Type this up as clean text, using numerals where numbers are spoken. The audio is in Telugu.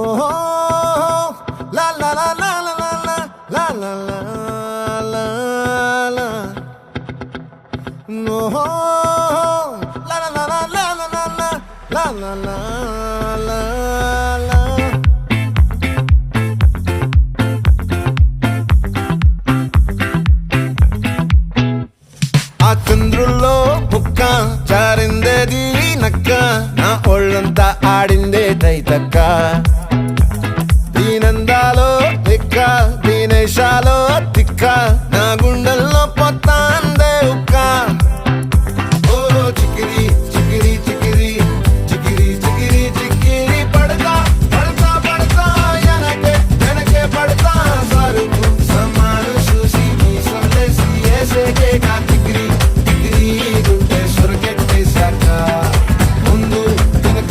ఓహో లా లా లా లా లా లా లా లా లా లా ఓహో లా లా లా లా లా లా లా లా లా లా లా ఆ చంద్రుల్లో బుక్క జారిందేది నక్క